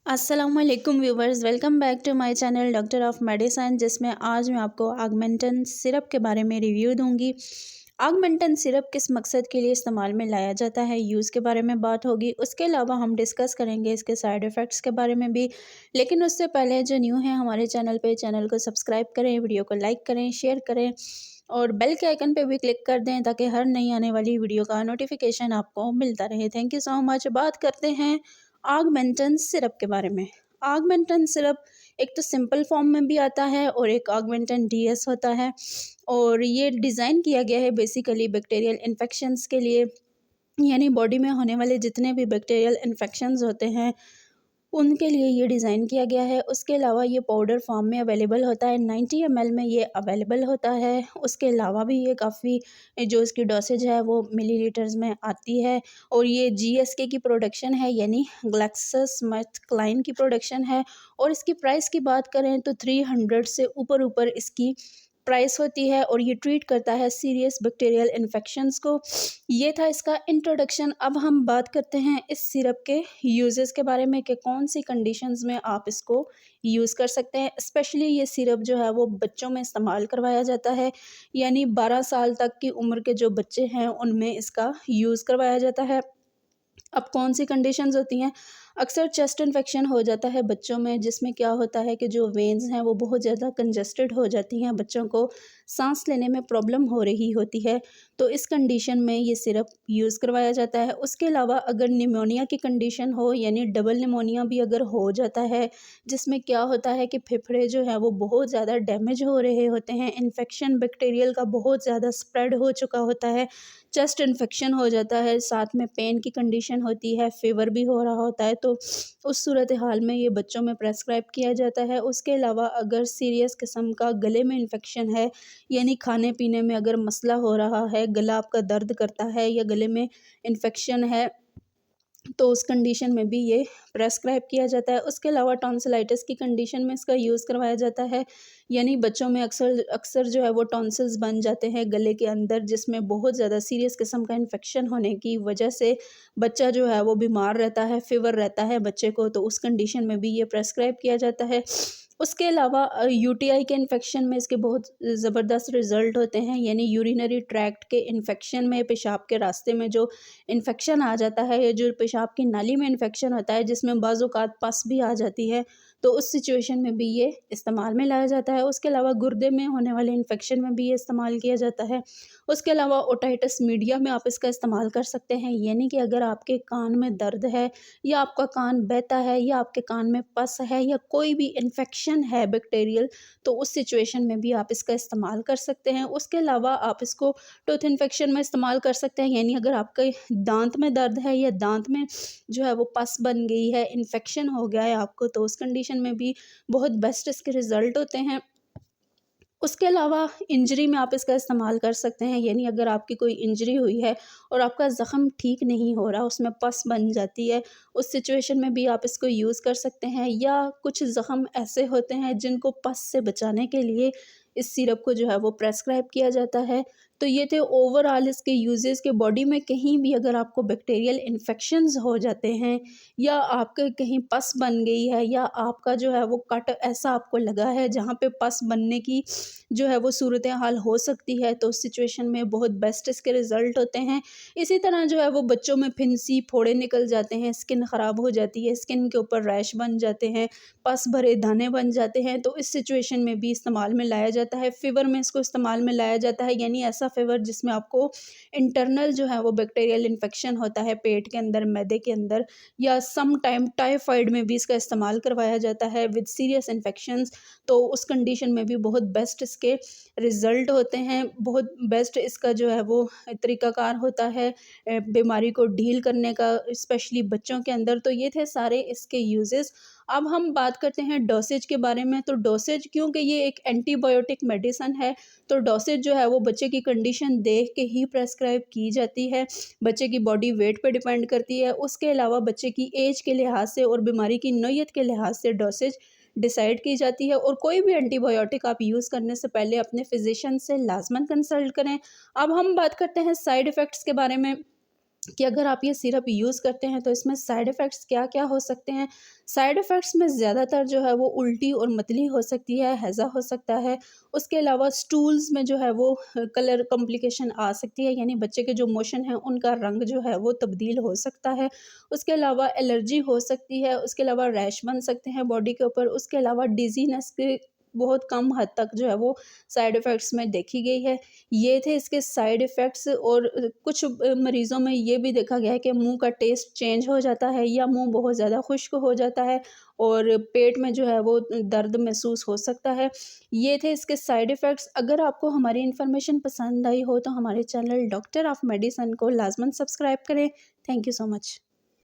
अस्सलामुअलैकुम viewers, welcome back to my channel doctor of medicine, जिसमें आज मैं आपको ऑगमेंटन सिरप के बारे में रिव्यू दूंगी। ऑगमेंटन सिरप किस मकसद के लिए इस्तेमाल में लाया जाता है, यूज़ के बारे में बात होगी। उसके अलावा हम डिस्कस करेंगे इसके साइड इफ़ेक्ट्स के बारे में भी। लेकिन उससे पहले जो न्यू है हमारे चैनल पे, चैनल को सब्सक्राइब करें, वीडियो को लाइक करें, शेयर करें और बेल के आइकन पे भी क्लिक कर दें ताकि हर नई आने वाली वीडियो का नोटिफिकेशन आपको मिलता रहे। Thank you so much. बात करते हैं ऑगमेंटन सिरप के बारे में। ऑगमेंटन सिरप एक तो सिंपल फॉर्म में भी आता है और एक ऑगमेंटन डीएस होता है, और ये डिज़ाइन किया गया है बेसिकली बैक्टीरियल इन्फेक्शंस के लिए। यानी बॉडी में होने वाले जितने भी बैक्टीरियल इन्फेक्शंस होते हैं उनके लिए ये डिज़ाइन किया गया है। उसके अलावा ये पाउडर फॉर्म में अवेलेबल होता है, 90 ml में ये अवेलेबल होता है। उसके अलावा भी ये काफ़ी जो इसकी डोसेज है वो मिलीलीटर्स में आती है, और ये जीएसके की प्रोडक्शन है, यानी ग्लैक्सोस्मिथक्लाइन की प्रोडक्शन है। और इसकी प्राइस की बात करें तो 300 से ऊपर इसकी प्राइस होती है, और ये ट्रीट करता है सीरियस बैक्टीरियल इन्फेक्शंस को। ये था इसका इंट्रोडक्शन। अब हम बात करते हैं इस सिरप के यूजेस के बारे में कि कौन सी कंडीशंस में आप इसको यूज़ कर सकते हैं। स्पेशली ये सिरप जो है वो बच्चों में इस्तेमाल करवाया जाता है, यानी 12 साल तक की उम्र के जो बच्चे हैं उनमें इसका यूज़ करवाया जाता है। अब कौन सी कंडीशंस होती हैं, अक्सर चेस्ट इन्फेक्शन हो जाता है बच्चों में, जिसमें क्या होता है कि जो वेन्स हैं वो बहुत ज़्यादा कंजस्टेड हो जाती हैं, बच्चों को सांस लेने में प्रॉब्लम हो रही होती है, तो इस कंडीशन में ये सिरप यूज़ करवाया जाता है। उसके अलावा अगर निमोनिया की कंडीशन हो, यानी डबल निमोनिया भी अगर हो जाता है, जिसमें क्या होता है कि फेफड़े जो हैं वो बहुत ज़्यादा डैमेज हो रहे होते हैं, इन्फेक्शन बैक्टीरियल का बहुत ज़्यादा स्प्रेड हो चुका होता है, चेस्ट इन्फेक्शन हो जाता है, साथ में पेन की कंडीशन होती है, फ़ीवर भी हो रहा होता है, तो उस सूरत हाल में ये बच्चों में प्रेस्क्राइब किया जाता है। उसके अलावा अगर सीरियस किस्म का गले में इन्फेक्शन है, यानी खाने पीने में अगर मसला हो रहा है, गला आपका दर्द करता है या गले में इन्फेक्शन है, तो उस कंडीशन में भी ये प्रेस्क्राइब किया जाता है। उसके अलावा टॉन्सिलाइटिस की कंडीशन में इसका यूज़ करवाया जाता है, यानी बच्चों में अक्सर अक्सर जो है वो टॉन्सिल्स बन जाते हैं गले के अंदर, जिसमें बहुत ज़्यादा सीरियस किस्म का इन्फेक्शन होने की वजह से बच्चा जो है वो बीमार रहता है, फ़ीवर रहता है बच्चे को, तो उस कंडीशन में भी ये प्रेस्क्राइब किया जाता है। उसके अलावा यूटीआई के इन्फेक्शन में इसके बहुत ज़बरदस्त रिज़ल्ट होते हैं, यानी यूरिनरी ट्रैक्ट के इन्फेक्शन में, पेशाब के रास्ते में जो इन्फेक्शन आ जाता है, या जो पेशाब की नाली में इन्फेक्शन होता है जिसमें बाज़-औक़ात पस भी आ जाती है, तो उस सिचुएशन में भी ये इस्तेमाल में लाया जाता है। उसके अलावा गुर्दे में होने वाले इन्फेक्शन में भी ये इस्तेमाल किया जाता है। उसके अलावा ओटाइटिस मीडिया में आप इसका इस्तेमाल कर सकते हैं, यानी कि अगर आपके कान में दर्द है, या आपका कान बहता है, या आपके कान में पस है, या कोई भी इन्फेक्शन है बैक्टीरियल, तो उस सिचुएशन में भी आप इसका इस्तेमाल कर सकते हैं। उसके अलावा आप इसको टूथ इन्फेक्शन में इस्तेमाल कर सकते हैं, यानी अगर आपके दांत में दर्द है या दांत में जो है वो पस बन गई है, इन्फेक्शन हो गया है आपको, तो उस कंडीशन में भी बहुत बेस्ट इसके रिज़ल्ट होते हैं। उसके अलावा इंजरी में आप इसका इस्तेमाल कर सकते हैं, यानी अगर आपकी कोई इंजरी हुई है और आपका ज़ख़म ठीक नहीं हो रहा, उसमें पस बन जाती है, उस सिचुएशन में भी आप इसको यूज़ कर सकते हैं। या कुछ ज़ख़म ऐसे होते हैं जिनको पस से बचाने के लिए इस सिरप को जो है वो प्रेस्क्राइब किया जाता है। तो ये थे ओवरऑल इसके यूजेस के। बॉडी में कहीं भी अगर आपको बैक्टीरियल इन्फेक्शंस हो जाते हैं, या आपके कहीं पस बन गई है, या आपका जो है वो कट ऐसा आपको लगा है जहाँ पे पस बनने की जो है वो सूरत हाल हो सकती है, तो उस सिचुएशन में बहुत बेस्ट इसके रिज़ल्ट होते हैं। इसी तरह जो है वो बच्चों में फिंसी, फोड़े निकल जाते हैं, स्किन ख़राब हो जाती है, स्किन के ऊपर रैश बन जाते हैं, पस भरे दाने बन जाते हैं, तो इस सिचुएशन में भी इस्तेमाल में लाया जाता है। फ़ीवर में इसको इस्तेमाल में लाया जाता है, यानी ऐसा फ़ीवर जिसमें आपको इंटरनल जो है वो बैक्टीरियल इन्फेक्शन होता है पेट के अंदर, मैदे के अंदर, या सम टाइम टाइफाइड में भी इसका इस्तेमाल करवाया जाता है विद सीरियस इन्फेक्शंस, तो उस कंडीशन में भी बहुत बेस्ट इसके रिज़ल्ट होते हैं। बहुत बेस्ट इसका जो है वो तरीक़ाकार होता है बीमारी को डील करने का, स्पेशली बच्चों के अंदर। तो ये थे सारे इसके यूजेस। अब हम बात करते हैं डोसेज के बारे में। तो डोसेज, क्योंकि ये एक एंटीबायोटिक मेडिसिन है, तो डोसेज जो है वो बच्चे की कंडीशन देख के ही प्रेस्क्राइब की जाती है, बच्चे की बॉडी वेट पे डिपेंड करती है। उसके अलावा बच्चे की एज के लिहाज से और बीमारी की नौयत के लिहाज से डोसेज डिसाइड की जाती है। और कोई भी एंटीबायोटिक आप यूज़ करने से पहले अपने फिजिशियन से लाजमन कंसल्ट करें। अब हम बात करते हैं साइड इफ़ेक्ट्स के बारे में। कि अगर आप ये सिरप यूज़ करते हैं तो इसमें साइड इफ़ेक्ट्स क्या-क्या हो सकते हैं। साइड इफ़ेक्ट्स में ज़्यादातर जो है वो उल्टी और मतली हो सकती है, हैज़ा हो सकता है। उसके अलावा स्टूल्स में जो है वो कलर कॉम्प्लिकेशन आ सकती है, यानी बच्चे के जो मोशन हैं उनका रंग जो है वो तब्दील हो सकता है। उसके अलावा एलर्जी हो सकती है, उसके अलावा रैश बन सकते हैं बॉडी के ऊपर, उसके अलावा डिज़ीनेस के बहुत कम हद तक जो है वो साइड इफ़ेक्ट्स में देखी गई है। ये थे इसके साइड इफ़ेक्ट्स। और कुछ मरीज़ों में ये भी देखा गया है कि मुँह का टेस्ट चेंज हो जाता है या मुँह बहुत ज़्यादा खुश्क हो जाता है और पेट में जो है वो दर्द महसूस हो सकता है। ये थे इसके साइड इफ़ेक्ट्स। अगर आपको हमारी इन्फॉर्मेशन पसंद आई हो तो हमारे चैनल डॉक्टर ऑफ मेडिसिन को लाज़मन सब्सक्राइब करें। Thank you so much.